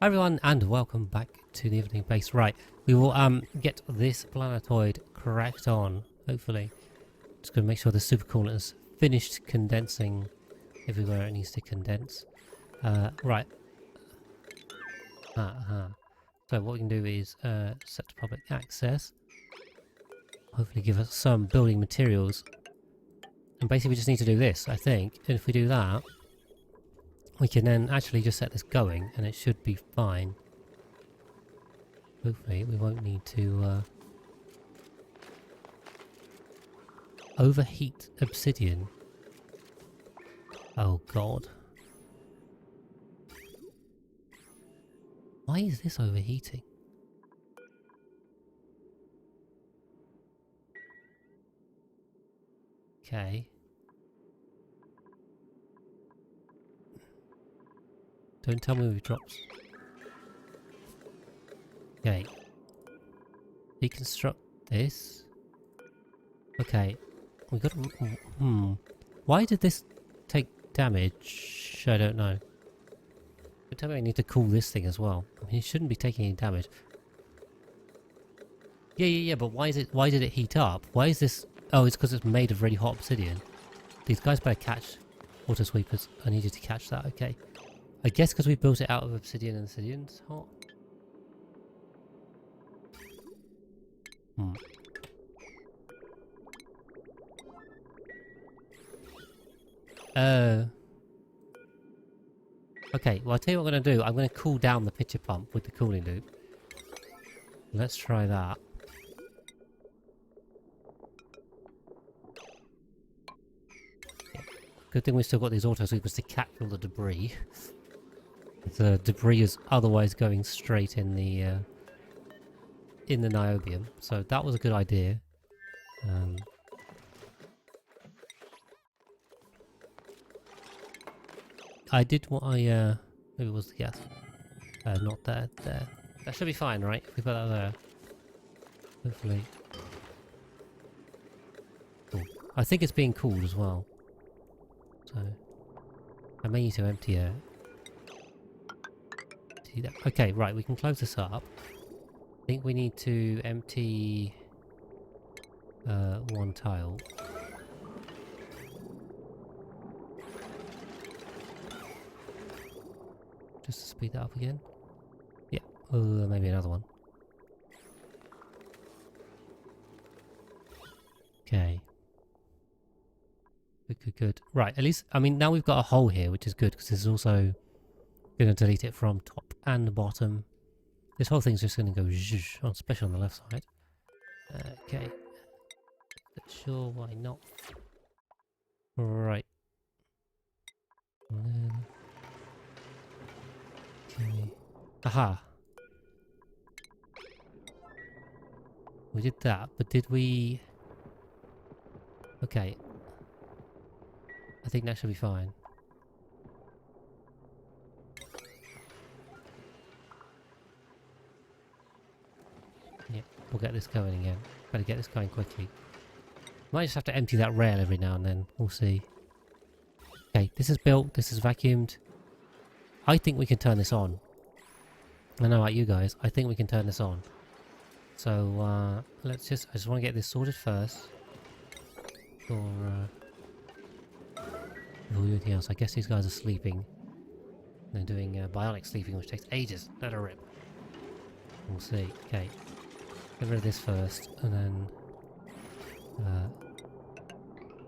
Hi everyone, and welcome back to the evening base. Right, we will get this planetoid cracked on, hopefully. Just gonna make sure the supercoolant is finished condensing everywhere it needs to condense. Right. So what we can do is set to public access. Hopefully give us some building materials. And basically we just need to do this, I think. And if we do that, we can then actually just set this going and it should be fine. Hopefully we won't need to overheat obsidian. Oh god. Why is this overheating? Okay. Don't tell me we dropped. Okay. Deconstruct this. Okay. We got to... Why did this take damage? I don't know. Don't tell me I need to cool this thing as well. I mean, it shouldn't be taking any damage. Yeah, but why did it heat up? Why is this... Oh, it's because it's made of really hot obsidian. These guys better catch water sweepers. I need you to catch that, okay. I guess because we built it out of obsidian and obsidian's hot. Okay, well I'll tell you what I'm going to do. I'm going to cool down the pitcher pump with the cooling loop. Let's try that. Yeah. Good thing we've still got these auto sweepers to catch all the debris. The debris is otherwise going straight in the niobium, so that was a good idea. I did what maybe it was the gas. Not there. That should be fine, right? If we put that there. Hopefully. Cool. I think it's being cooled as well. So I may need to empty it. Okay, right, we can close this up. I think we need to empty one tile. Just to speed that up again. Yeah, maybe another one. Okay. Good. Right, at least, I mean, now we've got a hole here, which is good, because this is also going to delete it from top and bottom. This whole thing's just going to go zhuzh, especially on the left side. Okay. Sure, why not? Right. And then... Okay. Aha! We did that, but did we... Okay. I think that should be fine. Yep, we'll get this going again. Better get this going quickly. Might just have to empty that rail every now and then. We'll see. Okay, this is built. This is vacuumed. I think we can turn this on. I know about you guys. I think we can turn this on. So, let's just... I just want to get this sorted first. Or anything else. I guess these guys are sleeping. They're doing bionic sleeping, which takes ages. Let her rip. We'll see. Okay. Get rid of this first, and then...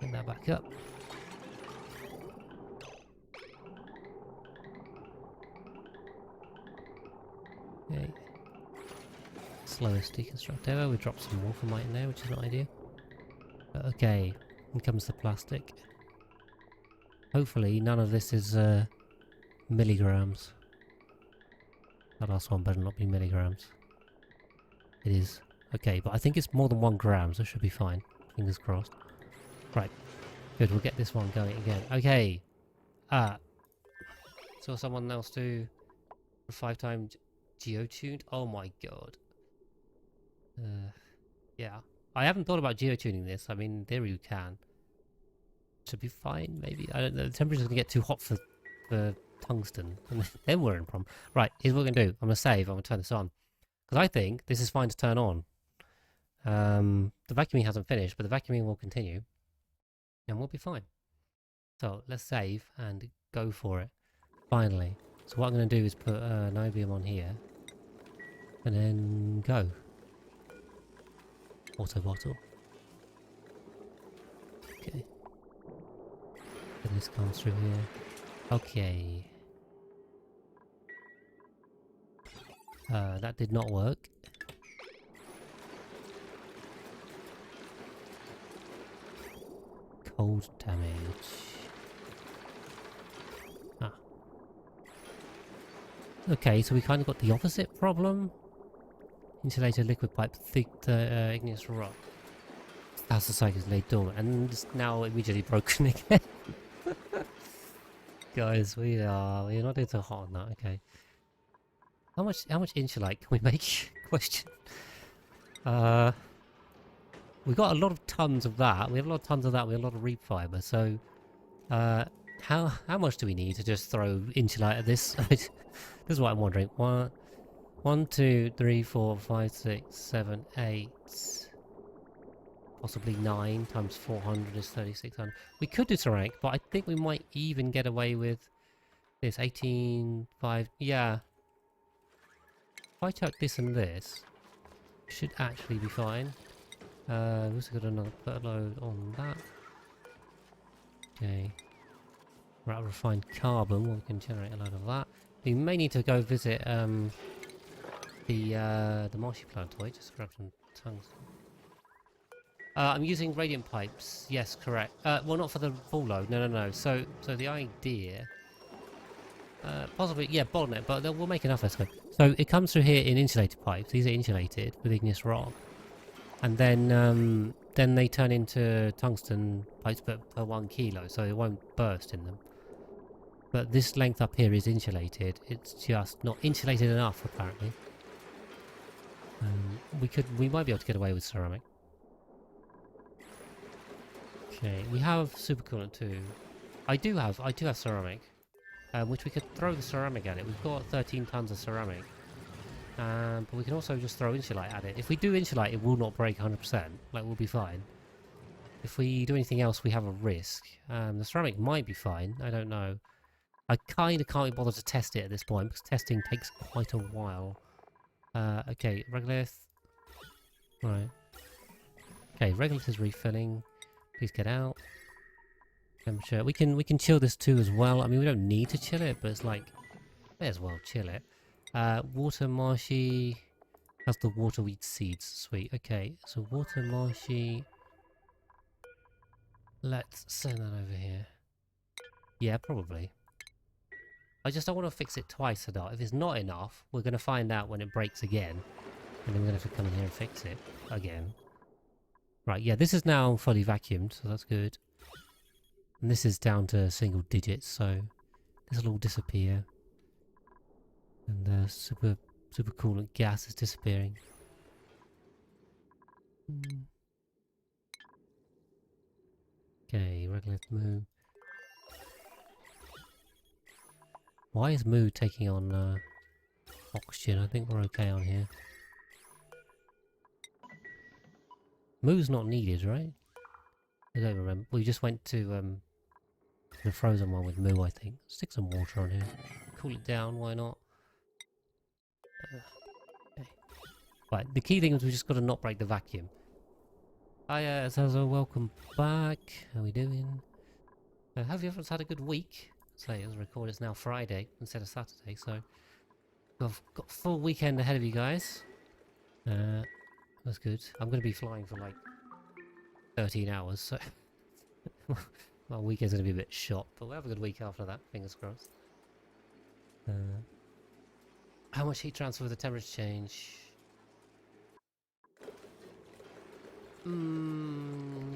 get that back up. Okay. Slowest deconstruct ever. We dropped some morphamite in there, which is not ideal. But okay, here comes the plastic. Hopefully none of this is milligrams. That last one better not be milligrams. It is. Okay, but I think it's more than 1 gram, so it should be fine. Fingers crossed. Right. Good, we'll get this one going again. Okay. Saw someone else do a 5-time geotuned. Oh my god. Yeah. I haven't thought about geotuning this. I mean, in theory you can. Should be fine, maybe. I don't know. The temperature's gonna get too hot for tungsten. And then we're in a problem. Right, here's what we're going to do. I'm going to save. I'm going to turn this on. Because I think this is fine to turn on. The vacuuming hasn't finished, but the vacuuming will continue. And we'll be fine. So let's save and go for it. Finally. So what I'm going to do is put niobium on here. And then go. Auto bottle. Okay. And this comes through here. Okay. That did not work. Cold damage. Ah. Okay, so we kind of got the opposite problem. Insulated liquid pipe, thick igneous rock. That's the cycle is laid dormant, and it's now immediately broken again. Guys, we're not into hot on that. Okay. How much insulate can we make? Question. We got a lot of tons of that. We have a lot of tons of that. We have a lot of reap fiber. So, how much do we need to just throw insulate at this? This is what I'm wondering. 1, 2, 3, 4, 5, 6, 7, 8. Possibly 9 times 400 is 3600. We could do ceramic, but I think we might even get away with this 18, 5. Yeah. If I chuck this and this, should actually be fine. We've also got another load on that. Okay. Right, refined carbon. Well, we can generate a load of that. We may need to go visit the marshy planetoid. Just grab some tungsten. I'm using radiant pipes. Yes, correct. Well, not for the full load. No. So the idea, possibly, yeah, bottleneck, but we'll make enough. Let's go. So it comes through here in insulated pipes. These are insulated with igneous rock, and then they turn into tungsten pipes, but per 1 kilo, so it won't burst in them. But this length up here is insulated. It's just not insulated enough, apparently. We might be able to get away with ceramic. Okay, we have supercoolant too. I do have ceramic, which we could throw the ceramic at it. We've got 13 tons of ceramic, but we can also just throw insulate at it. If we do insulate, it will not break 100%. Like, we'll be fine. If we do anything else, we have a risk. The ceramic might be fine. I don't know. I kind of can't be bothered to test it at this point because testing takes quite a while. Okay, regolith. Right. Okay, regolith is refilling. Please get out. Temperature. We can chill this too as well. I mean, we don't need to chill it, but it's like, may as well chill it. Water marshy. That's the water wheat seeds. Sweet. Okay, so water marshy. Let's send that over here. Yeah, probably. I just don't want to fix it twice or not. If it's not enough, we're going to find out when it breaks again. And then we're going to have to come in here and fix it again. Right, yeah, this is now fully vacuumed, so that's good. And this is down to single digits, so this will all disappear. And the super coolant gas is disappearing. Okay, regular moo. Why is moo taking on oxygen? I think we're okay on here. Moo's not needed, right? I don't remember. We just went to the frozen one with moo, I think. Stick some water on here. Cool it down, why not? Okay. Right, the key thing is we just got to not break the vacuum. Hi, Zazo, welcome back. How we doing? Have you ever had a good week? So as I record, it's now Friday instead of Saturday, so I've got a full weekend ahead of you guys. That's good. I'm going to be flying for like 13 hours, so my weekend's going to be a bit shot, but we'll have a good week after that, fingers crossed. How much heat transfer with the temperature change?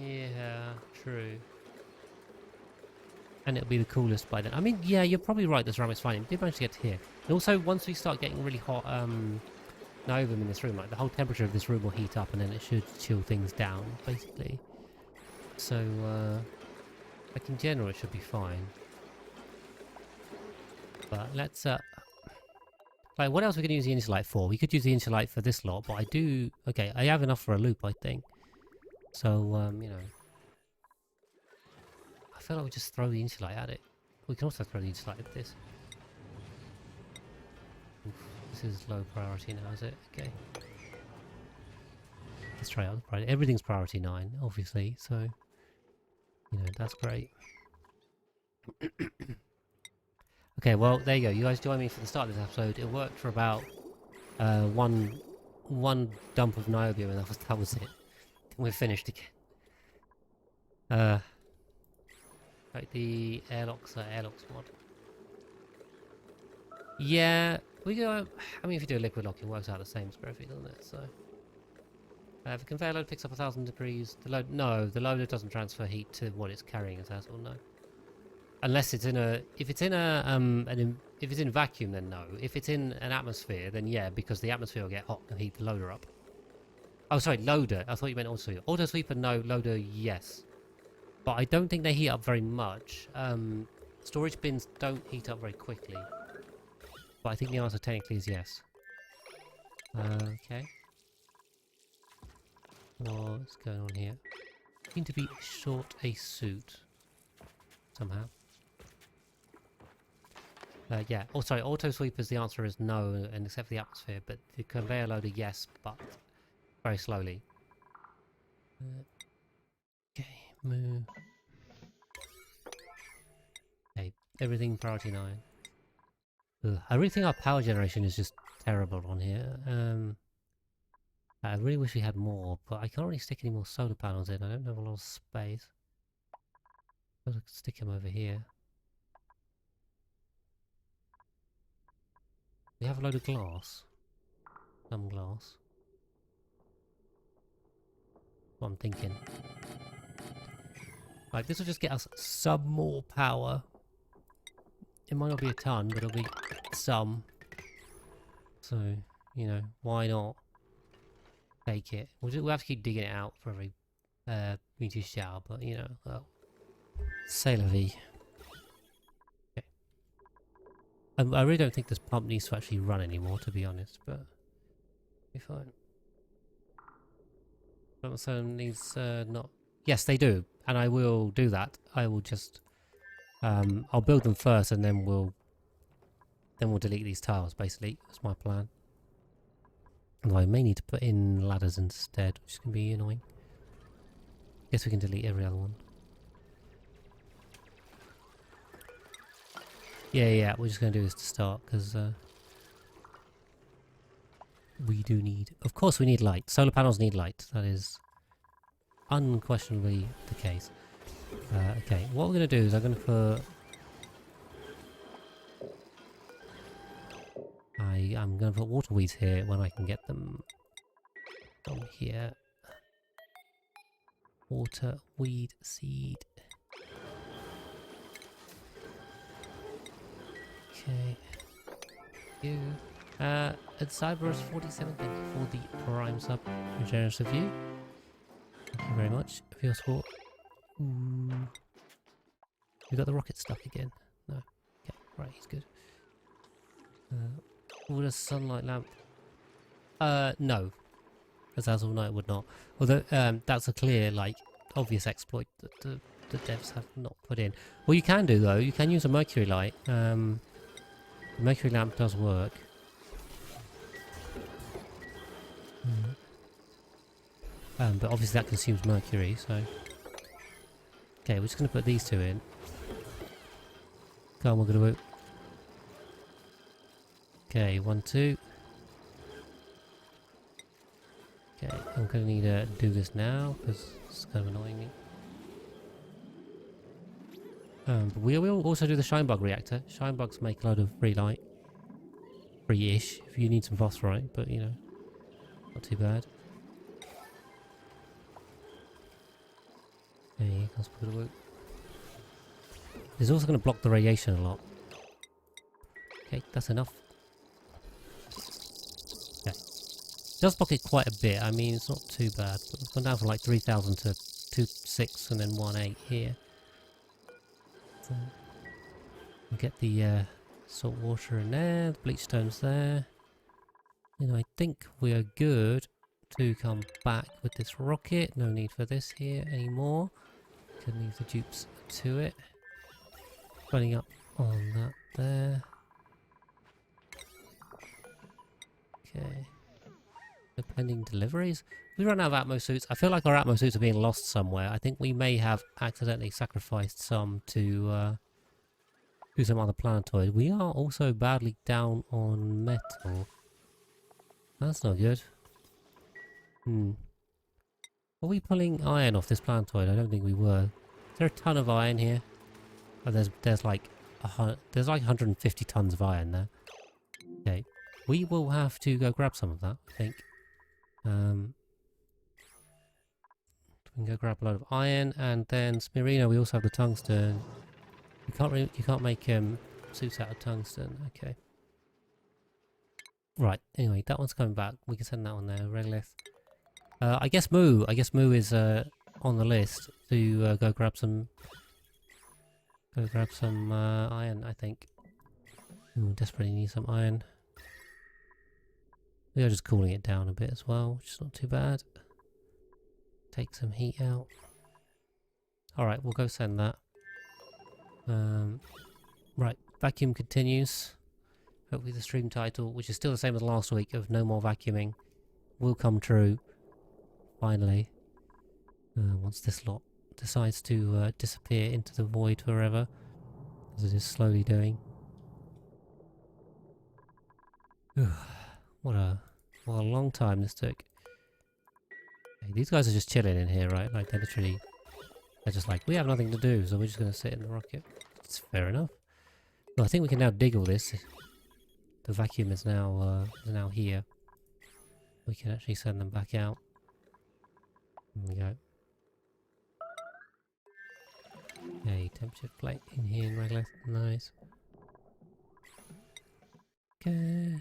Yeah, true. And it'll be the coolest by then. I mean, yeah, you're probably right, the ceramic's fine. It did manage to get to here. And also, once we start getting really hot niobium in this room, like the whole temperature of this room will heat up and then it should chill things down, basically. So, like in general, it should be fine. But let's like, what else we can use the insulite for? We could use the insulite for this lot, but I do... Okay, I have enough for a loop, I think. So, you know... I feel like we just throw the insulite at it. We can also throw the insulite at this. Oof, this is low priority now, is it? Okay. Let's try out the priority. Everything's priority 9, obviously, so... You know, that's great. Okay, well, there you go. You guys join me for the start of this episode. It worked for about one dump of niobium, and that was it. We're finished again. Like the airlocks mod. Yeah, we go. I mean, if you do a liquid lock, it works out the same square feet, doesn't it? So, if a conveyor load picks up 1,000 degrees, the loader doesn't transfer heat to what it's carrying as well. No. Unless it's in a, if it's in vacuum, then no. If it's in an atmosphere, then yeah, because the atmosphere will get hot and heat the loader up. Oh, sorry, loader. I thought you meant auto. Auto sweeper, no. Loader, yes. But I don't think they heat up very much. Storage bins don't heat up very quickly. But I think the answer technically is yes. Okay. What's going on here? Seem to be short a suit. Somehow. Yeah. Oh, sorry. Auto sweepers. The answer is no, and except for the atmosphere. But the conveyor loader, yes, but very slowly. Okay. Move. Okay. Everything priority 9. Ugh, I really think our power generation is just terrible on here. I really wish we had more, but I can't really stick any more solar panels in. I don't have a lot of space. I could stick them over here. We have a load of glass. Some glass. What I'm thinking. Like, this will just get us some more power. It might not be a ton, but it'll be some. So, you know, why not take it? We'll have to keep digging it out for every meteor shower, but, you know, well, c'est la vie. Okay. I really don't think this pump needs to actually run anymore, to be honest, but be fine. So needs not. Yes, they do, and I will do that. I will just. I'll build them first, and then we'll delete these tiles. Basically, that's my plan. Although I may need to put in ladders instead, which is gonna be annoying. Guess we can delete every other one. Yeah. We're just gonna do this to start because we do need. Of course, we need light. Solar panels need light. That is unquestionably the case. Okay, what we're going to do is I'm going to put... I'm going to put water weeds here when I can get them from here. Water weed seed. Okay. You. And Cyberus 47, thank you for the prime sub. Generous of you. Thank you very much for your support. We got the rocket stuck again. No. Okay, right, he's good. Would a sunlight lamp? No. As of now, it would not. Although, that's a clear, like, obvious exploit that the devs have not put in. What you can do, though, you can use a mercury light. The mercury lamp does work. But obviously that consumes mercury, so... Okay, we're just going to put these two in. Come on, we're going to... Okay, 1, 2. Okay, I'm going to need to do this now, because it's kind of annoying me. But we will also do the shine bug reactor. Shine bugs make a load of free light. Free-ish, if you need some phosphorite, but you know, not too bad. Okay, that's good work. It's also going to block the radiation a lot. Okay, that's enough. Yeah. It does block it quite a bit. I mean, it's not too bad. But it's gone down from like 3,000 to 2.6 and then 1.8 here. So we'll get the Salt water in there, the bleach stone's there. And I think we are good to come back with this rocket. No need for this here anymore. Can leave the dupes to it. Running up on that there. Okay. The pending deliveries. We run out of Atmo suits. I feel like our Atmo suits are being lost somewhere. I think we may have accidentally sacrificed some to some other planetoid. We are also badly down on metal. That's not good. Are we pulling iron off this planetoid? I don't think we were. Is there a ton of iron here? Oh, there's like 150 tons of iron there. Okay, we will have to go grab some of that, I think. We can go grab a load of iron, and then Smirino. We also have the tungsten. You can't make suits out of tungsten. Okay. Right. Anyway, that one's coming back. We can send that one there. Regolith. I guess Moo is on the list to go grab some. Go grab some iron. I think. Ooh, desperately need some iron. We are just cooling it down a bit as well, which is not too bad. Take some heat out. Alright, we'll go send that. Right, vacuum continues. Hopefully the stream title, which is still the same as last week of no more vacuuming, will come true. Finally. Once this lot decides to disappear into the void forever. As it is slowly doing. What a long time this took. Okay, these guys are just chilling in here, right? Like they're just like, we have nothing to do, so we're just gonna sit in the rocket. It's fair enough. Well, I think we can now dig all this. The vacuum is now here. We can actually send them back out. There we go. Okay, temperature plate in here in Regolith. Nice. Okay.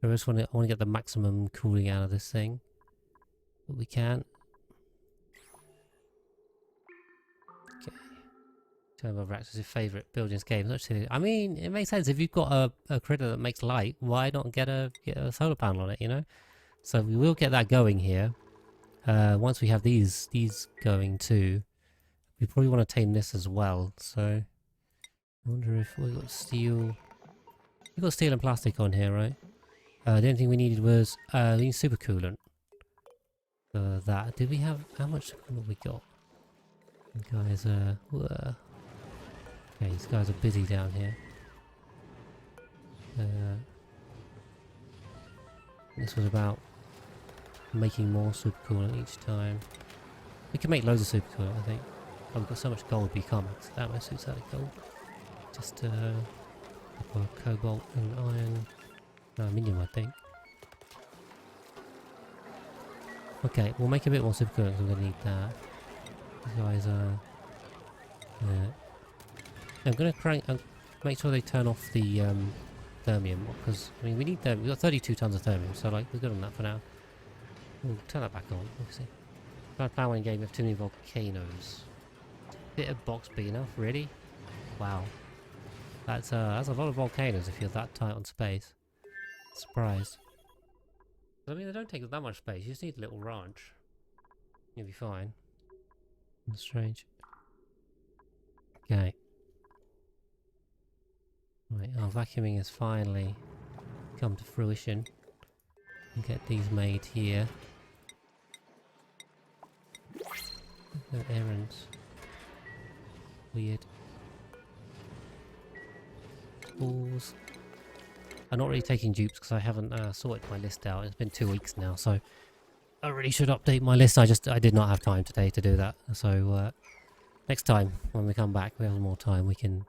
I just want to get the maximum cooling out of this thing. But we can. Okay. Turbo Reactor is your favourite buildings game. Actually, I mean, it makes sense if you've got a critter that makes light. Why not get a solar panel on it? You know. So we will get that going here. Once we have these going too, we probably want to tame this as well. So I wonder if we got steel. We got steel and plastic on here, right? The only thing we needed was we need supercoolant. That did we have? How much have we got? You guys okay, these guys are busy down here. This was about making more supercoolant each time. We can make loads of supercoolant, I think. Oh, we've got so much gold we can't make that much suits out of gold. Just cobalt and iron. Aluminium, I think. Okay, we'll make a bit more supercoolant because we're gonna need that. These guys are. I'm gonna make sure they turn off the thermium because I mean we need them. We've got 32 tons of thermium, so like we're good on that for now. We'll turn that back on. We'll see. Power in game of too many volcanoes. Bit of box big enough, really? Wow. That's a lot of volcanoes if you're that tight on space. Surprised. I mean, they don't take that much space. You just need a little ranch. You'll be fine. That's strange. Okay. Right, our vacuuming has finally come to fruition. We'll get these made here. No errands. Weird. Balls. I'm not really taking dupes because I haven't sorted my list out. It's been 2 weeks now, so I really should update my list. I did not have time today to do that. So next time when we come back, we have more time. We can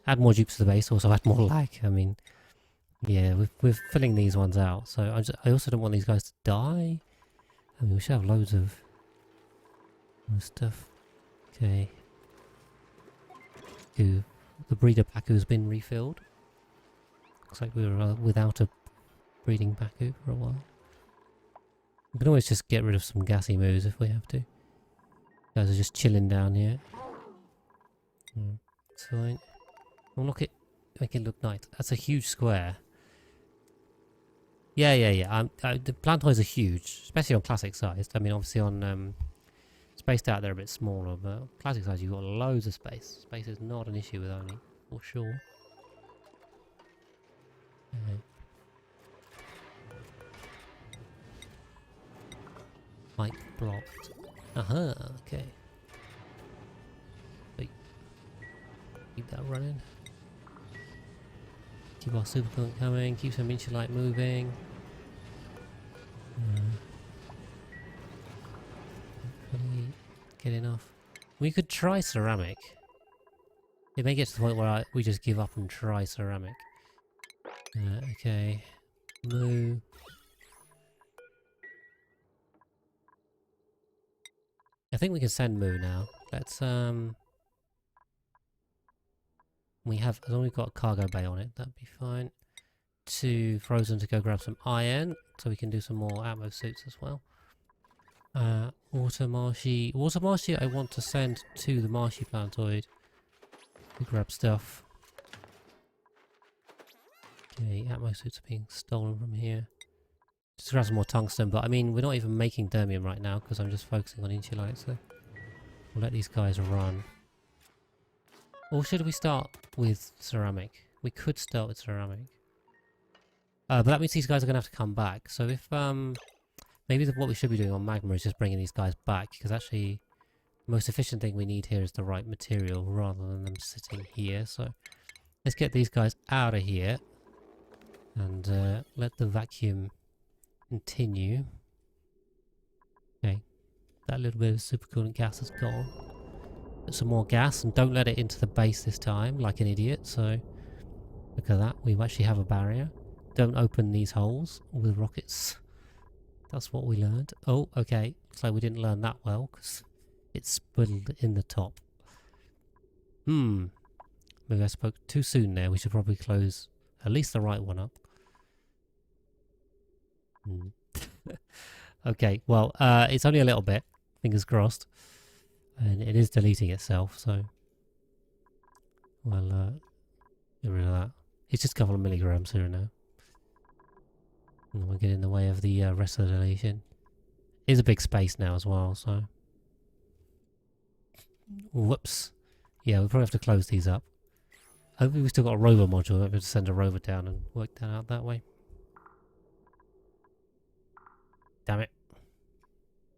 add more dupes to the base. Also add more lag. I mean, yeah, we're filling these ones out. So I also don't want these guys to die. I mean, we should have loads of stuff. Okay. The breeder Paku has been refilled. Looks like we were without a breeding Paku for a while. We can always just get rid of some gassy moves if we have to. Guys are just chilling down here. It's fine. Unlock it. Make it look nice. That's a huge square. Yeah. The planetoids are huge, especially on classic sized. I mean, obviously on spaced out they're a bit smaller, but classic size you've got loads of space. Space is not an issue with Oni, for sure. Mic blocked. Okay. Wait. Keep that running. Keep our super coolant coming, keep some insulite moving. Hopefully get enough. We could try ceramic. It may get to the point where we just give up and try ceramic. Okay. Moo. I think we can send Moo now. Let's we have, as long as we've got a cargo bay on it, that'd be fine. To Frozen to go grab some iron, so we can do some more atmo suits as well. Water Marshy I want to send to the Marshy planetoid to grab stuff. Okay, atmo suits are being stolen from here. Just grab some more tungsten, but I mean, we're not even making thermium right now because I'm just focusing on insulite, so we'll let these guys run. Or should we start with ceramic? We could start with ceramic. But that means these guys are going to have to come back. So if, maybe what we should be doing on magma is just bringing these guys back, because actually the most efficient thing we need here is the right material rather than them sitting here. So let's get these guys out of here and let the vacuum continue. Okay, that little bit of supercoolant gas is gone. Put some more gas and don't let it into the base this time like an idiot. So look at that, we actually have a barrier. Don't open these holes with rockets. That's what we learned. Oh, okay. Looks like we didn't learn that well because it spilled in the top. Maybe I spoke too soon there. We should probably close at least the right one up. Okay, well, it's only a little bit. Fingers crossed. And it is deleting itself, so we'll get rid of that. It's just a couple of milligrams here and now. And we'll get in the way of the rest of the deletion. It is a big space now as well, so... Whoops. Yeah, we'll probably have to close these up. Hopefully we've still got a rover module. We'll be able to send a rover down and work that out that way. Damn it.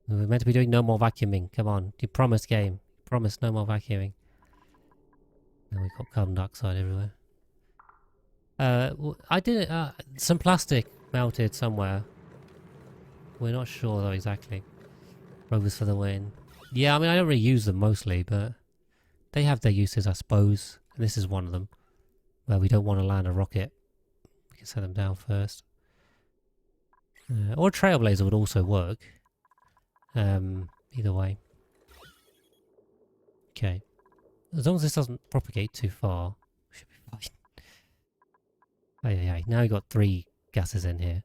We're meant to be doing no more vacuuming. Come on. You promised, game. Promise no more vacuuming. And we've got carbon dioxide everywhere. I did some plastic melted somewhere. We're not sure though exactly. Rovers for the win. Yeah, I mean I don't really use them mostly, but they have their uses I suppose. And this is one of them. Where we don't want to land a rocket. We can set them down first. Or a Trailblazer would also work. Either way. Okay. As long as this doesn't propagate too far, we should be fine. Aye. Now we've got 3 gases in here.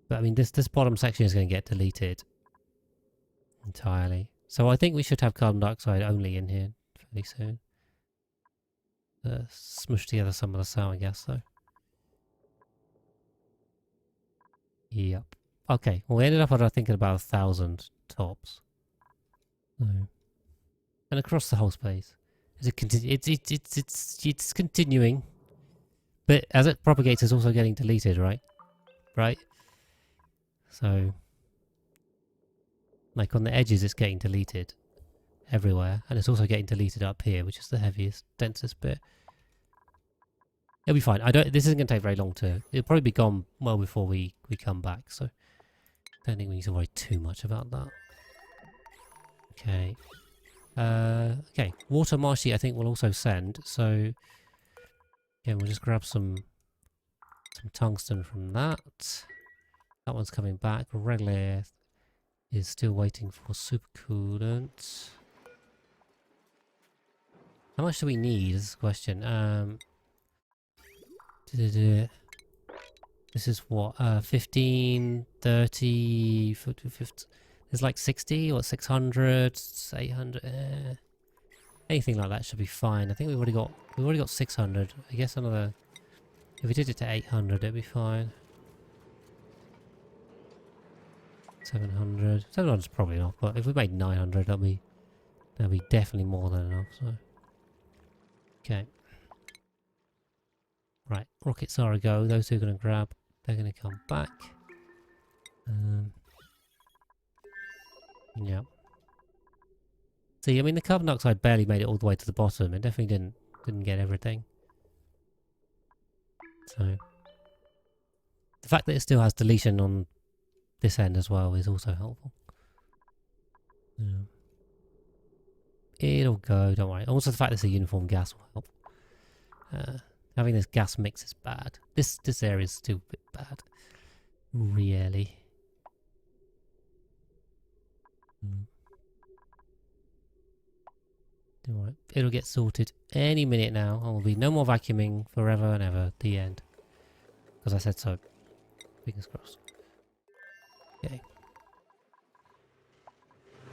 But I mean, this bottom section is going to get deleted entirely. So I think we should have carbon dioxide only in here fairly soon. Smush together some of the sour gas though. Yep. Okay, well we ended up at I think at about 1,000 tops. So, and across the whole space. It's continuing. But as it propagates it's also getting deleted, right? Right? So like on the edges it's getting deleted everywhere. And it's also getting deleted up here, which is the heaviest, densest bit. It'll be fine. This isn't gonna take very long to it'll probably be gone well before we come back, so I don't think we need to worry too much about that. Okay. Okay. Water Marshy I think we'll also send, so yeah, we'll just grab some tungsten from that. That one's coming back. Red layer is still waiting for supercoolant. How much do we need is the question. This is what, 15, 30, 40, 50, there's like 60 or 600, 800, Anything like that should be fine. I think we've already got 600. I guess another, if we did it to 800, it'd be fine. 700. 700 is probably not, but if we made 900, that'll be definitely more than enough. So, okay. Right, rockets are a go. Those two are going to grab. They're going to come back. Yeah. See, I mean, the carbon dioxide barely made it all the way to the bottom. It definitely didn't get everything. So, the fact that it still has deletion on this end as well is also helpful. Yeah. It'll go, don't worry. Also, the fact that it's a uniform gas will help. Having this gas mix is bad. This area is still a bit bad. Really. Alright, it'll get sorted any minute now. There will be no more vacuuming forever and ever. The end. Because I said so. Fingers crossed. Okay.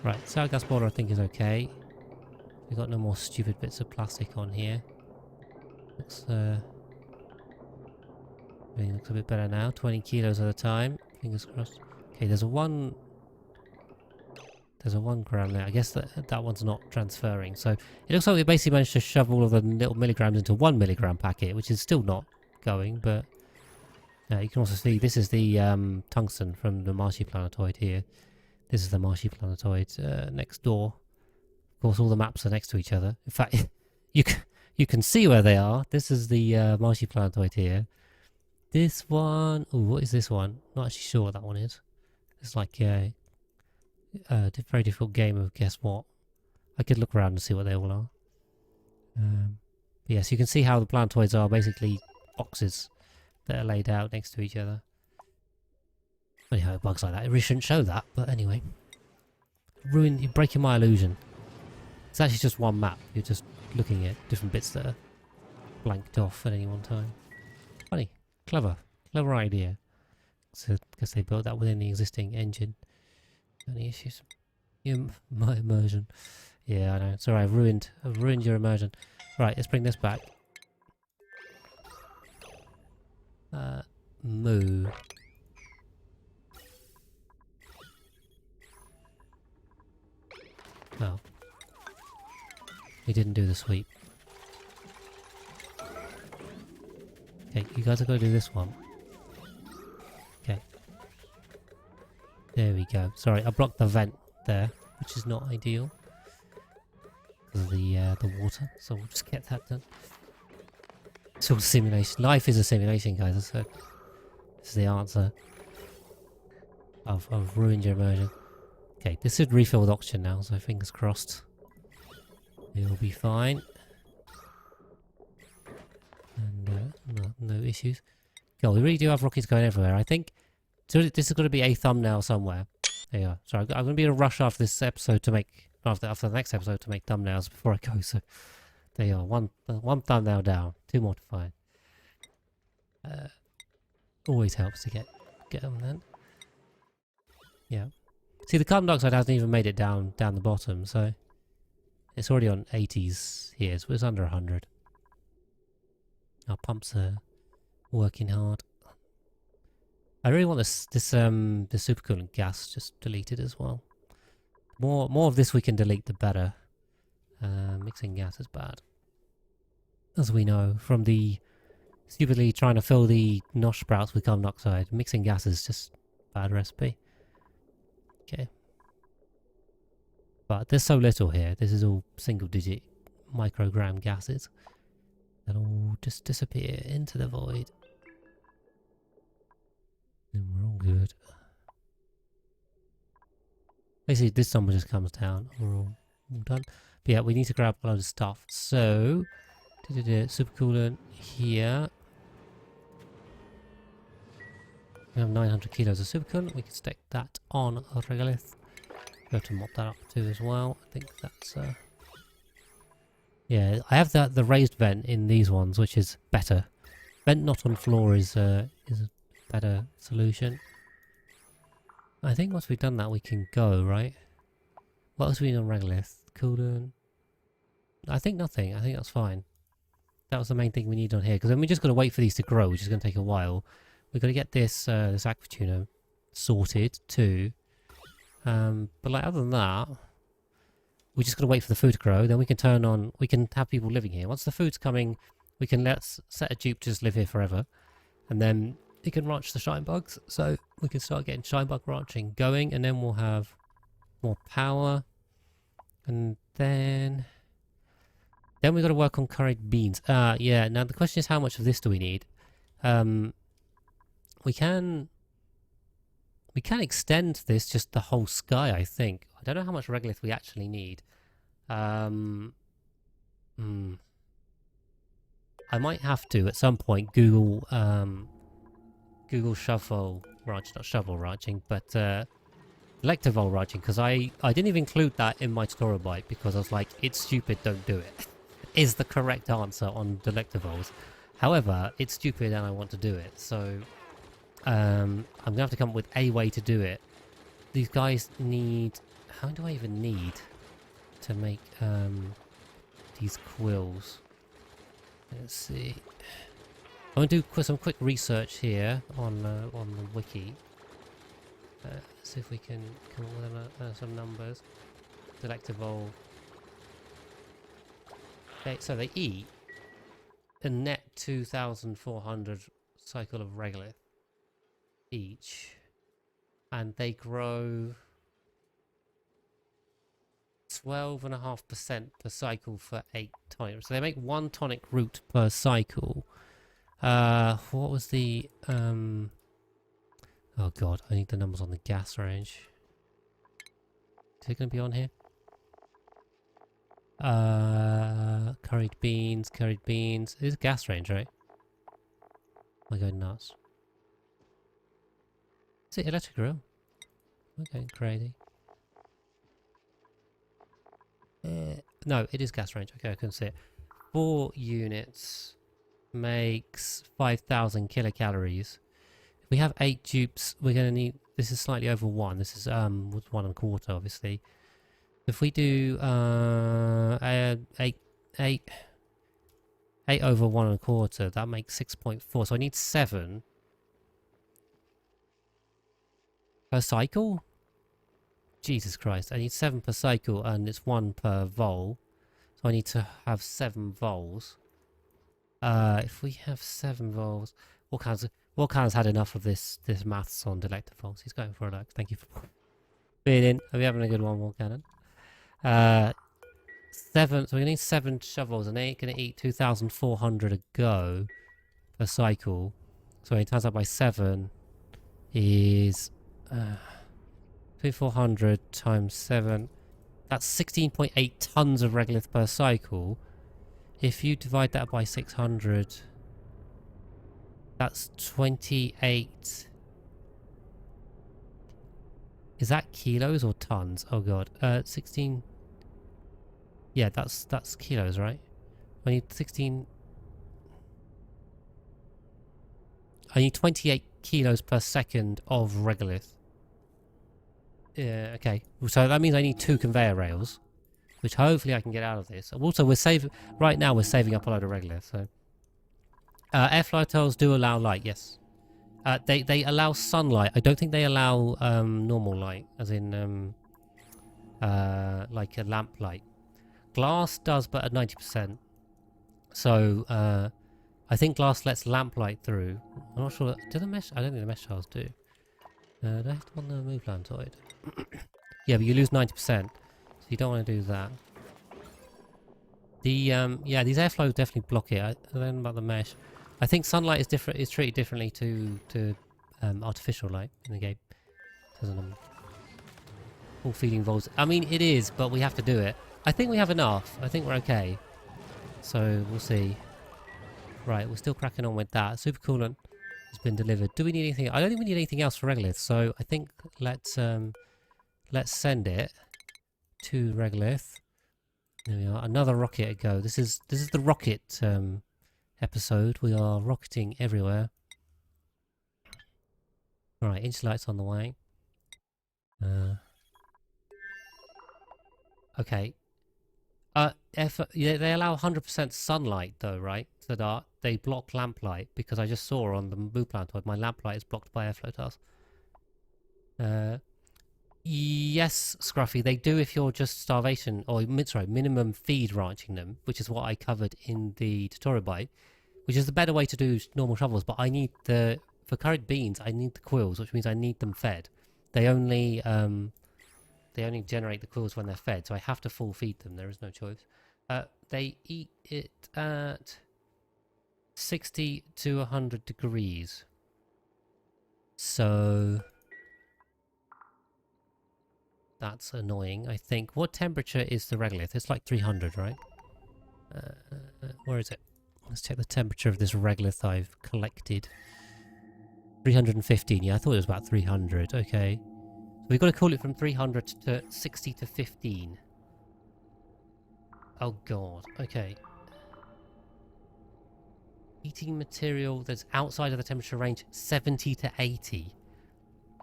Right, sour gas boiler I think is okay. We've got no more stupid bits of plastic on here. Everything looks a bit better now. 20 kilos at a time. Fingers crossed. Okay, there's a 1 gram there. I guess that one's not transferring. So it looks like we basically managed to shove all of the little milligrams into 1 milligram packet, which is still not going, but you can also see this is the tungsten from the marshy planetoid here. This is the marshy planetoid next door. Of course, all the maps are next to each other. In fact, you can see where they are. This is the marshy planetoid here. This one, oh, what is this one? Not actually sure what that one is. It's like a very difficult game of guess what. I could look around and see what they all are. Yes, you can see how the planetoids are basically boxes that are laid out next to each other. Funny how it bugs like that. It really shouldn't show that, but anyway. You're breaking my illusion. It's actually just one map. You're just looking at different bits that are blanked off at any one time. Funny. Clever idea. So, because they built that within the existing engine. Any issues? My immersion. Yeah, I know. Sorry, I've ruined your immersion. Right, let's bring this back. Moo. Oh. We didn't do the sweep. Okay, you guys are going to do this one. Okay. There we go. Sorry, I blocked the vent there, which is not ideal. Because of the water, so we'll just get that done. It's all simulation. Life is a simulation, guys, so this is the answer. I've ruined your immersion. Okay, this should refill with oxygen now, so fingers crossed. It'll be fine. And no issues. God, we really do have rockets going everywhere. I think so this is going to be a thumbnail somewhere. There you are. Sorry, I'm going to be in a rush after this episode to make after the next episode to make thumbnails before I go. So there you are. One thumbnail down. 2 more to find. Always helps to get them then. Yeah. See, the carbon dioxide hasn't even made it down the bottom, so it's already on 80s here, so it's under 100. Our pumps are working hard. I really want this supercoolant gas just deleted as well. More of this we can delete, the better. Mixing gas is bad, as we know from the stupidly trying to fill the nosh sprouts with carbon dioxide. Mixing gas is just a bad recipe. Okay. But there's so little here. This is all single-digit microgram gases. They'll all just disappear into the void. And we're all good. Basically, this number just comes down. We're all done. But yeah, we need to grab a load of stuff. So, supercoolant here. We have 900 kilos of supercoolant. We can stick that on a regolith. We have to mop that up too as well. I think that's yeah, I have the raised vent in these ones, which is better. Vent not on floor is a better solution. I think once we've done that, we can go, right? What else we need on regolith? Coolant. I think nothing. I think that's fine. That was the main thing we need on here, because then we just got to wait for these to grow, which is going to take a while. We've got to get this this aqua tuna sorted too. But like other than that, we just got to wait for the food to grow. Then we can turn on. We can have people living here. Once the food's coming, we can set a dupe to just live here forever, and then it can ranch the shine bugs. So we can start getting shine bug ranching going, and then we'll have more power, and then we've got to work on curried beans. Yeah. Now the question is, how much of this do we need? We can extend this just the whole sky, I think. I don't know how much regolith we actually need. I might have to at some point Google shovel ranch, not shovel ranching, but electivole ranching, because I didn't even include that in my tutorial bite because I was like, it's stupid, don't do it. Is the correct answer on electivoles. However, it's stupid and I want to do it, so I'm gonna have to come up with a way to do it. These guys need. How do I even need to make these quills? Let's see. I'm gonna do some quick research here on the wiki. See if we can come up with some numbers. Delectable. Okay, so they eat a net 2,400 cycle of regolith each, and they grow 12.5% per cycle for 8 tonic. So they make 1 tonic root per cycle. What was the oh god, I need the numbers on the gas range. Is it going to be on here? Curried beans. It is gas range, right? Am I going nuts? Is it electric grill? I'm going crazy. No, it is gas range. Okay, I can see it. 4 units makes 5,000 kilocalories. If we have 8 dupes, we're going to need... This is slightly over 1. This is 1.25, obviously. If we do 8 over 1.25, that makes 6.4. So I need 7 per cycle. Jesus Christ! I need 7 per cycle, and it's 1 per vol. So I need to have 7 vols. If we have 7 vols, Walcan's had enough of this maths on delectables. He's going for a look. Thank you for being in. Are we having a good one, Walcan? 7. So we need 7 shovels, and they're going to eat 2,400 a go per cycle. So he times that by 7 is 2,400 times 7. That's 16.8 tons of regolith per cycle. If you divide that by 600, that's 28. Is that kilos or tons? Oh god. 16. Yeah, that's kilos, right? I need 16. I need 28 kilos per second of regolith. Yeah, okay. So that means I need 2 conveyor rails, which hopefully I can get out of this. Also, right now we're saving up a load of regolith, so. Air flotels do allow light, yes. They allow sunlight. I don't think they allow normal light, as in like a lamp light. Glass does, but at 90%. So I think glass lets lamp light through. I'm not sure. Do the mesh? I don't think the mesh tiles do. Do I have to on the move planetoid? Yeah, but you lose 90%, so you don't want to do that. The yeah, these airflows definitely block it. I don't know about the mesh. I think sunlight is different. Is treated differently to artificial light in the game. Doesn't all feeding volts. I mean, it is, but we have to do it. I think we have enough. I think we're okay. So we'll see. Right, we're still cracking on with that. Super coolant has been delivered. Do we need anything? I don't think we need anything else for regolith. So I think let's send it to regolith. There we are. Another rocket to go. This is the rocket episode. We are rocketing everywhere. Right, insulight's on the way. Okay. Yeah, they allow 100% sunlight though, right? So that they block lamplight because I just saw on the blue planetoid my lamplight is blocked by airflow tiles. Yes, Scruffy, they do if you're just starvation or sorry, minimum feed ranching them, which is what I covered in the tutorial bite, which is the better way to do normal shovels. But I need for curried beans, I need the quills, which means I need them fed. They only generate the quills when they're fed, so I have to full feed them. There is no choice. They eat it at 60 to 100 degrees. So that's annoying, I think. What temperature is the regolith? It's like 300, right? Where is it? Let's check the temperature of this regolith I've collected. 315, yeah, I thought it was about 300, okay. So we've got to cool it from 300 to 60 to 15. Oh god, okay. Heating material that's outside of the temperature range, 70 to 80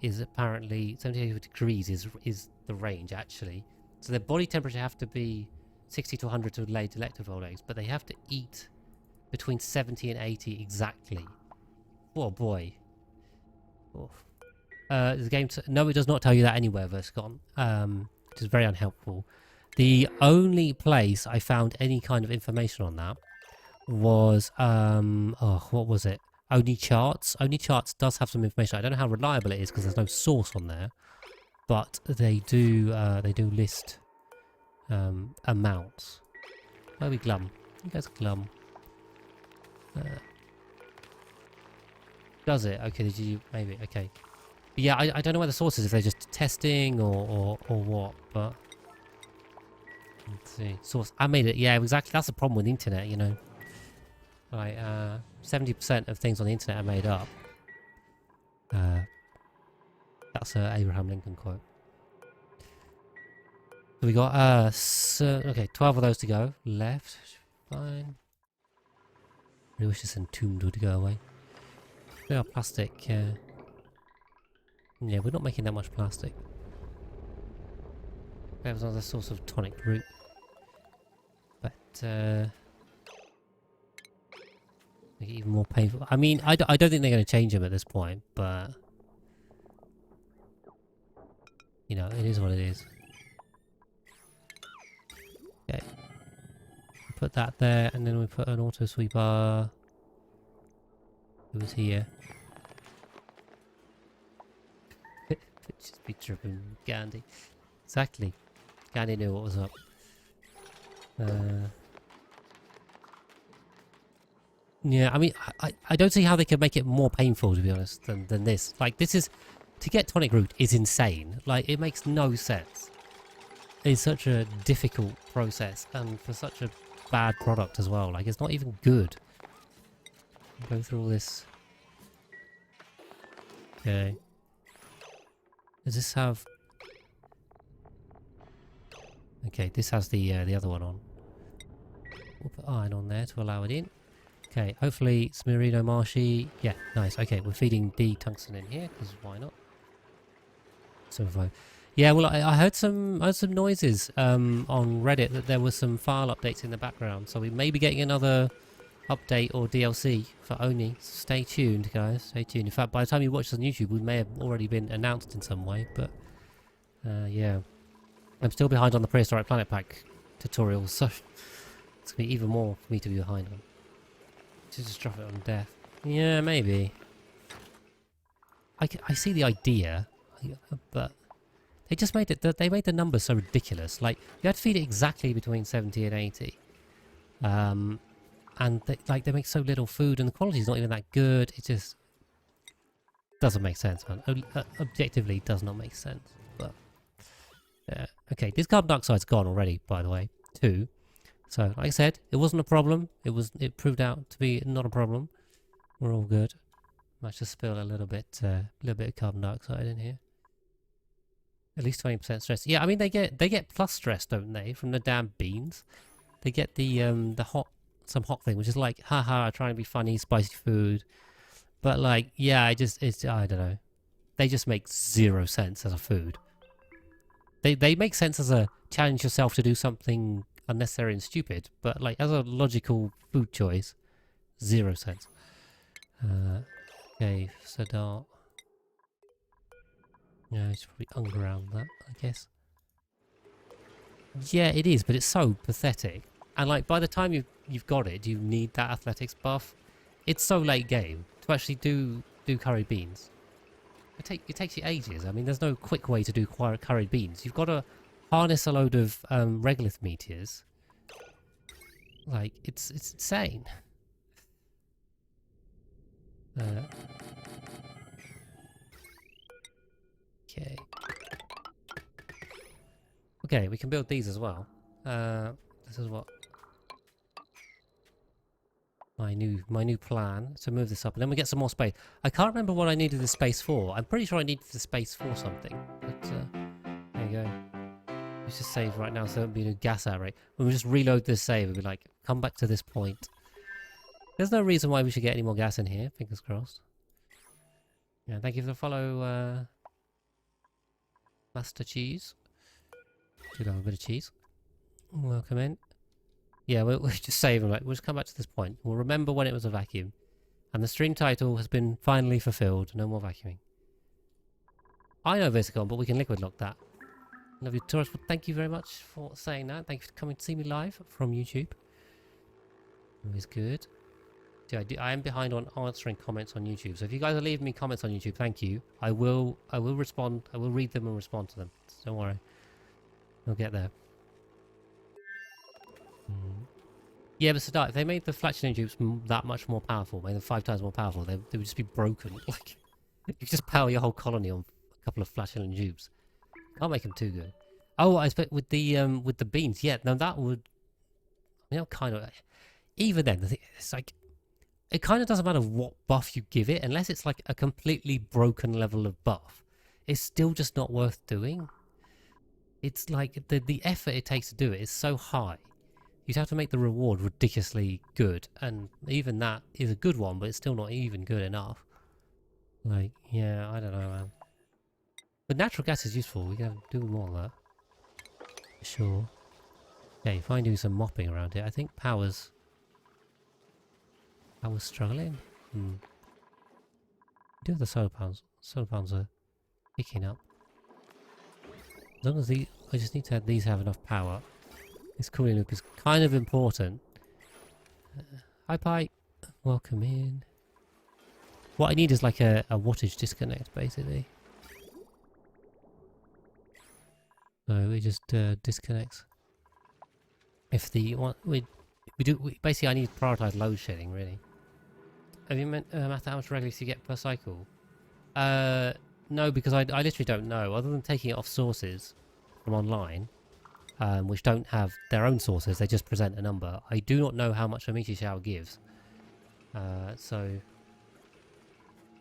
is apparently 70 degrees is the range actually. So their body temperature have to be 60 to 100 to lay delectable eggs, but they have to eat between 70 and 80 exactly. Oh boy. Oof. The game no, it does not tell you that anywhere, Verscon, which is very unhelpful. The only place I found any kind of information on that was oh, what was it? Only Charts. Only Charts does have some information. I don't know how reliable it is because there's no source on there, but they do list amounts. Where are we, Glum? You guys, Glum. Does it? Okay, did you maybe? Okay. But yeah, I don't know where the source is, if they're just testing or what, but let's see. Source. I made it. Yeah, exactly. That's the problem with the internet, you know. Like 70% of things on the internet are made up. That's an Abraham Lincoln quote. So we got okay, 12 of those to go left. Fine. I wish this entombed would go away. We got plastic. Yeah, we're not making that much plastic. That was another source of tonic root, but make it even more painful. I mean, I don't think they're going to change them at this point, but you know, it is what it is. Okay, put that there, and then we put an auto sweeper. It was here. Just be dripping Gandhi. Exactly. Gandhi knew what was up. Yeah, I mean, I don't see how they could make it more painful, to be honest, than this. Like, this is... To get tonic root is insane. Like, it makes no sense. It's such a difficult process, and for such a bad product as well. Like, it's not even good. Go through all this. Okay. Does this have... Okay, this has the other one on. We'll put iron on there to allow it in. Okay, hopefully it's Merino Marshy. Yeah, nice. Okay, we're feeding D tungsten in here, because why not? So yeah, well, I heard some noises on Reddit that there was some file updates in the background, so we may be getting another update or DLC for Oni. So stay tuned, guys. Stay tuned. In fact, by the time you watch this on YouTube, we may have already been announced in some way, but yeah. I'm still behind on the Prehistoric Planet Pack tutorials, so it's going to be even more for me to be behind on. Just drop it on death. Yeah, maybe. I see the idea, but they just made it. They made the numbers so ridiculous. Like, you have to feed it exactly between 70 and 80, and they make so little food, and the quality's not even that good. It just doesn't make sense, man. Objectively, does not make sense. But yeah, okay. This carbon dioxide's gone already, by the way, too. So, like I said, it wasn't a problem. It proved out to be not a problem. We're all good. Might just spill a little bit of carbon dioxide in here. At least 20% stress. Yeah, I mean they get plus stress, don't they, from the damn beans? They get the some hot thing, which is like, haha, trying to be funny, spicy food. But like, yeah, I don't know. They just make zero sense as a food. They make sense as a challenge yourself to do something unnecessary and stupid, but like as a logical food choice, 0 sense. Okay, so dark. Yeah, it's probably underground that, I guess. Yeah, it is, but it's so pathetic. And like by the time you've got it, you need that athletics buff. It's so late game to actually do curry beans. It takes you ages. I mean, there's no quick way to do curried beans. You've got to harness a load of regolith meteors. Like it's insane. Okay. Okay, we can build these as well. This is what my new plan. So move this up, and then we get some more space. I can't remember what I needed the space for. I'm pretty sure I needed the space for something. But there you go. Let's just save right now so there won't be no gas out rate. When we just reload this save, it'll be like, come back to this point. There's no reason why we should get any more gas in here. Fingers crossed. Yeah, thank you for the follow, Master Cheese. Do love a bit of cheese. Welcome in. Yeah, we'll just save and like we'll just come back to this point. We'll remember when it was a vacuum, and the stream title has been finally fulfilled. No more vacuuming. I know Visicon, but we can liquid lock that. Love you, Taurus. Well, thank you very much for saying that. Thank you for coming to see me live from YouTube. Always good. Yeah, I am behind on answering comments on YouTube. So if you guys are leaving me comments on YouTube, thank you. I will respond. I will read them and respond to them. So don't worry. We'll get there. Yeah, but Sadat, if they made the flatulent dupes that much more powerful, made them 5 times more powerful, they would just be broken. Like, you could just power your whole colony on a couple of flatulent dupes. Can't make them too good. Oh, I expect with the beans, yeah, now that would, you know, kind of, even then, it's like, it kind of doesn't matter what buff you give it, unless it's like a completely broken level of buff. It's still just not worth doing. It's like, the effort it takes to do it is so high. You'd have to make the reward ridiculously good, and even that is a good one, but it's still not even good enough. Like, yeah, I don't know, man. But natural gas is useful, we can do more of that. Sure. Okay, if I do some mopping around here, I think power's struggling. Do have the solar panels. Solar panels are picking up. As long as I just need to have these have enough power. This cooling loop is kind of important. Hi, Pike. Welcome in. What I need is like a wattage disconnect, basically. So it just disconnects. If the one we basically I need to prioritize load shedding, really. Have you meant math how much regularly you get per cycle? No, because I literally don't know. Other than taking it off sources from online, which don't have their own sources, they just present a number. I do not know how much a meteor shower gives. So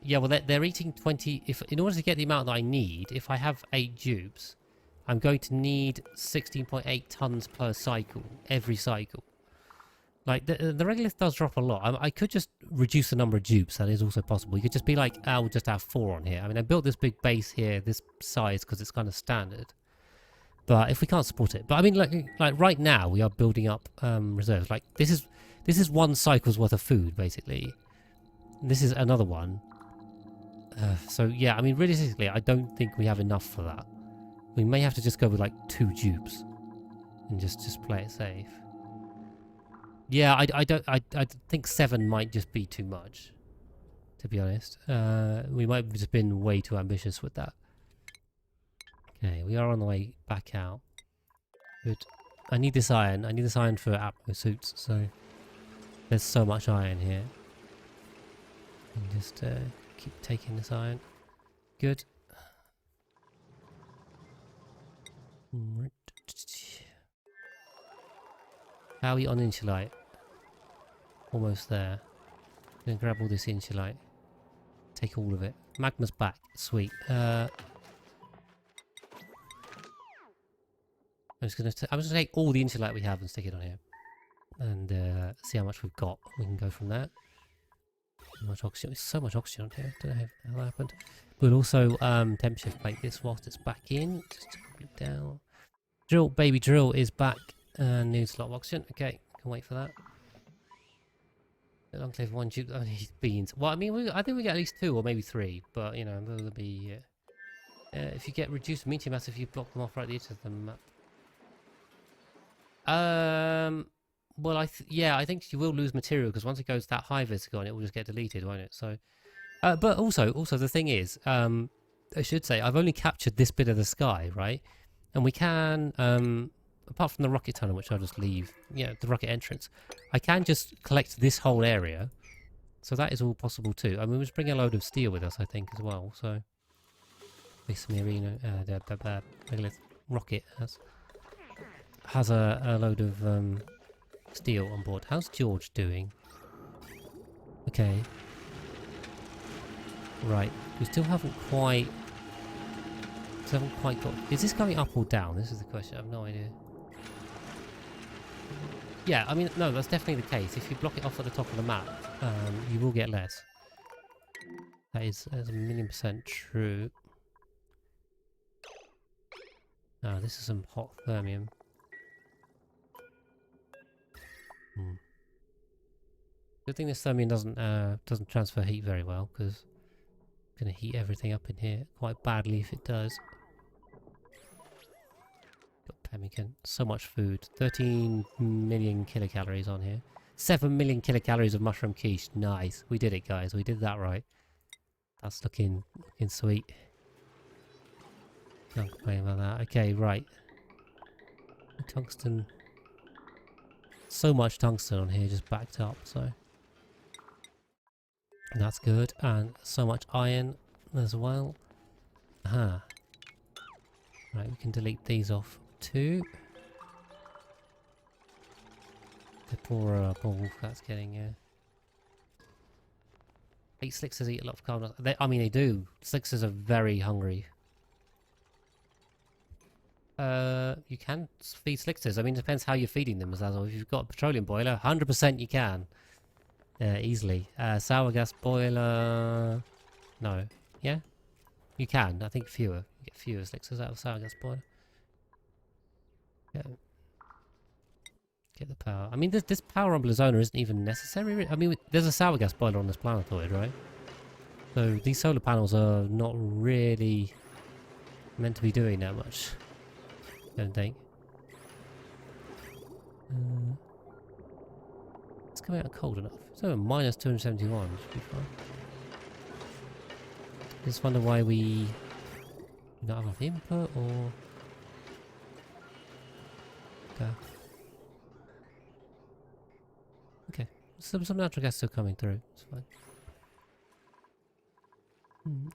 yeah, well they're eating 20. If in order to get the amount that I need, if I have 8 dupes, I'm going to need 16.8 tons per cycle, every cycle. Like, the regolith does drop a lot. I could just reduce the number of dupes, that is also possible. You could just be like, I'll just have 4 on here. I mean, I built this big base here, this size, because it's kind of standard. But if we can't support it... But I mean, like right now, we are building up reserves. Like, this is 1 cycle's worth of food, basically. This is another one. So, yeah, I mean, realistically, I don't think we have enough for that. We may have to just go with, like, 2 dupes. And just play it safe. Yeah, I think 7 might just be too much, to be honest. We might have just been way too ambitious with that. Okay, we are on the way back out. Good. I need this iron. I need this iron for Atmo suits, so there's so much iron here. And just keep taking this iron. Good. How are we on insulite? Almost there. I'm gonna grab all this insulite. Take all of it. Magma's back. Sweet. I'm just gonna take all the insulite we have and stick it on here, and see how much we've got. We can go from there. So much oxygen. There's so much oxygen on here. Don't know how that happened. We'll also temp shift plate this whilst it's back in. Just to put it down. Drill, baby drill is back New slot of oxygen. Okay, can wait for that. Enclave 1 tube. Oh, beans. Well, I mean, I think we get at least 2 or maybe 3, but you know, there'll be. If you get reduced meteor mass if you block them off right at the edge of the map. Well, yeah, I think you will lose material because once it goes that high Visigon, it will just get deleted, won't it? So, but also the thing is, I should say, I've only captured this bit of the sky, right? And we can, apart from the rocket tunnel, which I'll just leave, the rocket entrance, I can just collect this whole area. So that is all possible too. I mean, we'll just bring a load of steel with us, I think, as well. So, this Marino, the rocket has a load of steel on board. How's George doing? Okay. Right. We still haven't quite got... Is this going up or down? This is the question. I have no idea. Yeah, I mean, no, that's definitely the case. If you block it off at the top of the map, you will get less. That is 1,000,000% true. Ah, this is some hot thermium. Good thing this thermium doesn't transfer heat very well, because it's going to heat everything up in here quite badly if it does. Got pemmican. So much food. 13 million kilocalories on here. 7 million kilocalories of mushroom quiche. Nice. We did it, guys. We did that right. That's looking sweet. Can't complain about that. Okay, right. Tungsten. So much tungsten on here just backed up, so that's good. And so much iron as well. Aha. Right, we can delete these off too. The poor wolf cat's getting 8 slickers eat a lot of carbon dioxide. I mean, they do. Slickers are very hungry. You can feed slickers. I mean, it depends how you're feeding them, Azazel. If you've got a petroleum boiler, 100% you can. Easily. Sour gas boiler... No. Yeah? You can. I think fewer. You get fewer slickers out of sour gas boiler. Yeah. Get the power. I mean, this power on Blazona isn't even necessary. I mean, there's a sour gas boiler on this planetoid, right? So these solar panels are not really meant to be doing that much. I don't think. It's coming out cold enough. So minus 271 should be fine. Just wonder why we not have enough input or... Okay. Okay. Some natural gas still coming through. It's fine.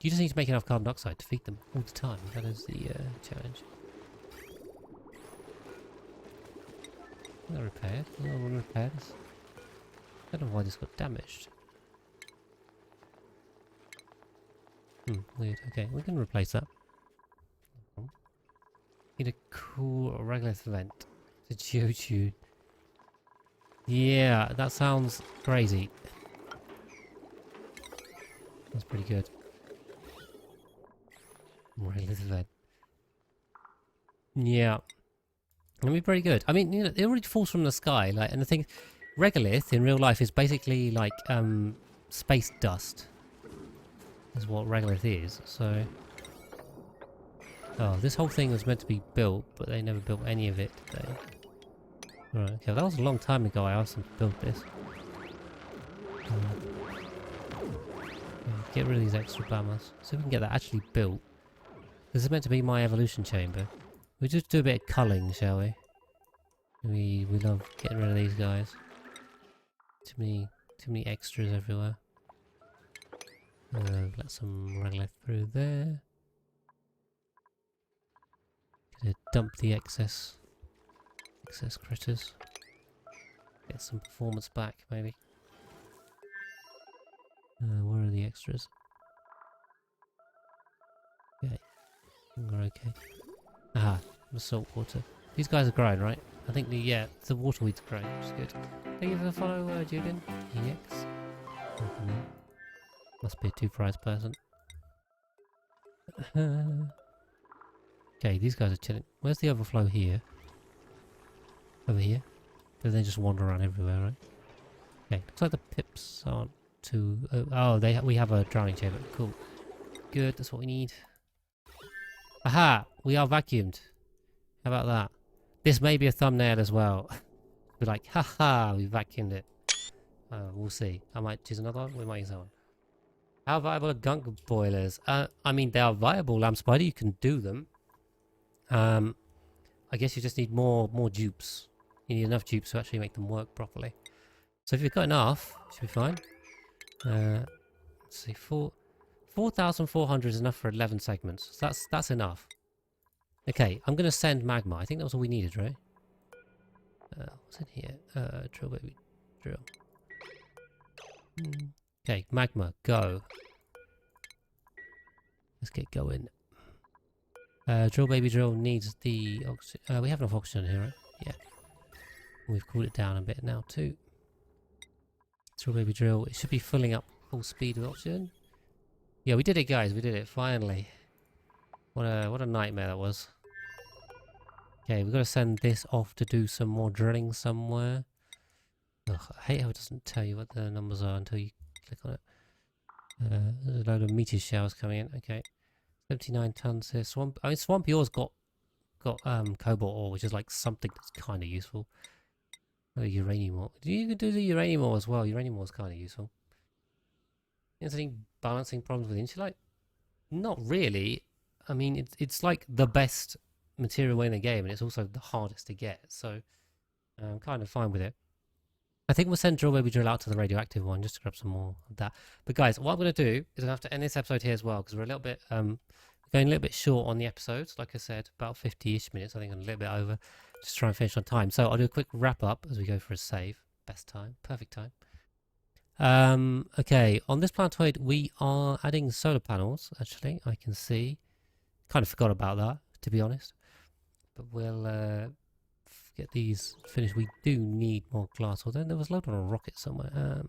You just need to make enough carbon dioxide to feed them all the time. That is the challenge. Not repaired. No one repaired. I don't know why this got damaged. Weird. Okay, we can replace that. Need a cool regolith vent. The geotune. Yeah, that sounds crazy. That's pretty good. Regolith vent. Yeah. It'll be pretty good. I mean, you know, it already falls from the sky, like, and the thing, regolith in real life is basically like space dust. Is what regolith is. So, oh, this whole thing was meant to be built, but they never built any of it. Right. Okay, that was a long time ago. I asked them to build this. Get rid of these extra bammers. See if we can get that actually built. This is meant to be my evolution chamber. We just do a bit of culling, shall we? We love getting rid of these guys. Too many extras everywhere. Let some regolith through there. Gonna dump the excess critters. Get some performance back, maybe. Where are the extras? Okay, we're okay. Aha, the salt water. These guys are growing, right? I think the water weeds are growing, which is good. Thank you for the follow, Julian. EX. Must be a two-prize person. Okay, these guys are chilling. Where's the overflow here? over here. But they just wander around everywhere, right? Okay, looks like the pips aren't too... Oh, we have a drowning chamber. Cool. Good, that's what we need. Aha! We are vacuumed. How about that? This may be a thumbnail as well. Be like, haha, we vacuumed it. We'll see. I might choose another one. We might use that one. How viable are gunk boilers? I mean, they are viable, Lamb Spider. You can do them. I guess you just need more dupes. You need enough dupes to actually make them work properly. So if you've got enough, you should be fine. Let's see, 4,400 is enough for 11 segments. So that's enough. Okay, I'm going to send magma. I think that was all we needed, right? What's in here? Drill, baby, drill. Okay, magma, go. Let's get going. Drill, baby, drill needs the oxygen. We have enough oxygen here, right? Yeah. We've cooled it down a bit now too. Drill, baby, drill. It should be filling up full speed with oxygen. Yeah, we did it, guys. We did it finally. What a nightmare that was. Okay, we've got to send this off to do some more drilling somewhere. Ugh, I hate how it doesn't tell you what the numbers are until you click on it. There's a load of meteor showers coming in. Okay, 79 tons here. Swampy ore's got cobalt ore, which is like something that's kind of useful. Oh, uranium ore. You could do the uranium ore as well. Uranium ore is kind of useful. Is there any balancing problems with insulite? Not really. I mean, it's like the best material in the game, and it's also the hardest to get. So I'm kind of fine with it. I think we'll send Drill Baby Drill out to the radioactive one just to grab some more of that. But guys, what I'm going to do is I have to end this episode here as well because we're a little bit going a little bit short on the episodes. Like I said, about 50-ish minutes. I think I'm a little bit over. Just try and finish on time. So I'll do a quick wrap up as we go for a save. Best time, perfect time. Okay, on this planetoid we are adding solar panels. Actually, I can see. Kind of forgot about that, to be honest. But we'll get these finished. We do need more glass. Although there was a load on a rocket somewhere.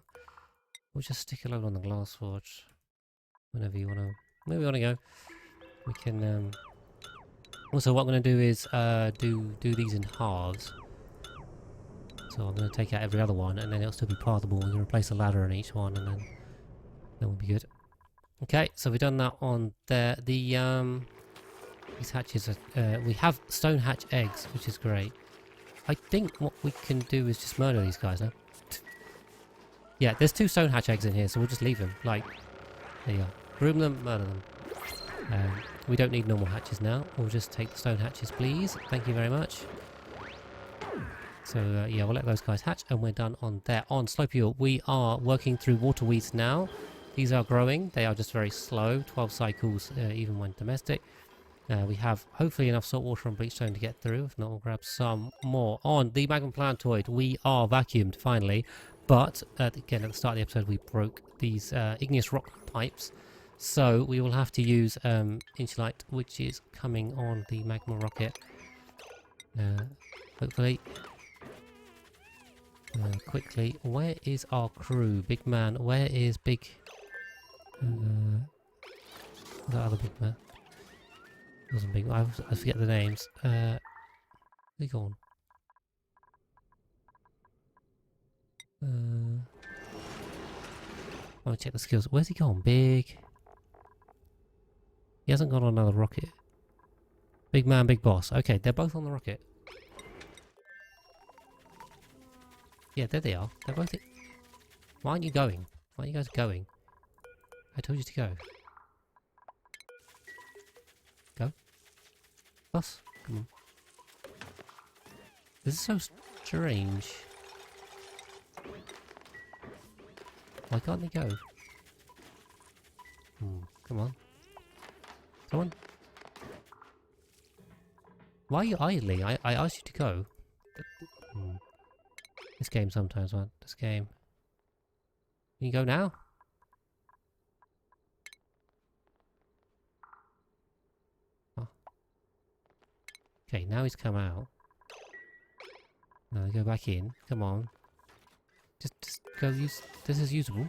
We'll just stick a load on the glass forge. Whenever you want to, maybe you want to go. We can. Also, what I'm going to do is do these in halves. So I'm going to take out every other one, and then it'll still be pathable. We're going to replace a ladder in each one, and then we'll be good. Okay, so we've done that on there. These hatches are, we have stone hatch eggs, which is great. I think what we can do is just murder these guys now. Yeah, there's 2 stone hatch eggs in here, so we'll just leave them. Like, there you go. Groom them, murder them. We don't need normal hatches now. We'll just take the stone hatches, please. Thank you very much. So, yeah, we'll let those guys hatch, and we're done on there. On Slopey, we are working through water weeds now. These are growing. They are just very slow. 12 cycles, even when domestic. We have hopefully enough salt water and bleachstone to get through. If not, we'll grab some more. On the magma planetoid, we are vacuumed finally. But, again, at the start of the episode, we broke these igneous rock pipes. So, we will have to use insulite, which is coming on the magma rocket. Hopefully. Quickly. Where is our crew? Big man. Where is big... that other big man? Wasn't big. I forget the names. Where's he gone? I'm gonna check the skills. Where's he gone? Big. He hasn't gone on another rocket. Big man, big boss. Okay, they're both on the rocket. Yeah, there they are. They're both. Why aren't you going? Why aren't you guys going? I told you to go. Go. Boss, come on. This is so strange. Why can't they go? Come on. Come on. Why are you idling? I asked you to go. This game sometimes, man. This game. Can you go now? Oh. Okay, now he's come out. Now go back in. Come on. Just go use... This is usable.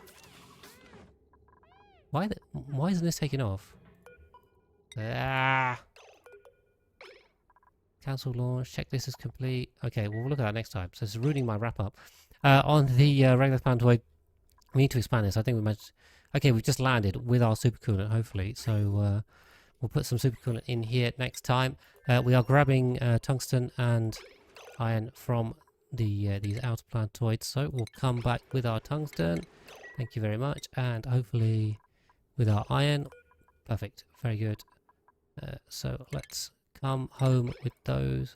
Why isn't this taking off? Ah! Cancel launch. Check this is complete. Okay, well, we'll look at that next time. So it's ruining my wrap up. On the regular planetoid, we need to expand this. I think we managed. Okay, we've just landed with our supercoolant, hopefully. So we'll put some supercoolant in here next time. We are grabbing tungsten and iron from these outer planetoids. So we'll come back with our tungsten. Thank you very much. And hopefully with our iron. Perfect. Very good. So let's come home with those.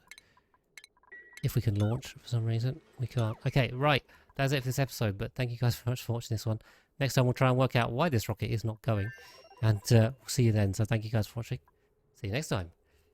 If we can launch for some reason. We can't. Okay, right. That's it for this episode. But thank you guys very much for watching this one. Next time we'll try and work out why this rocket is not going. And we'll see you then. So thank you guys for watching. See you next time.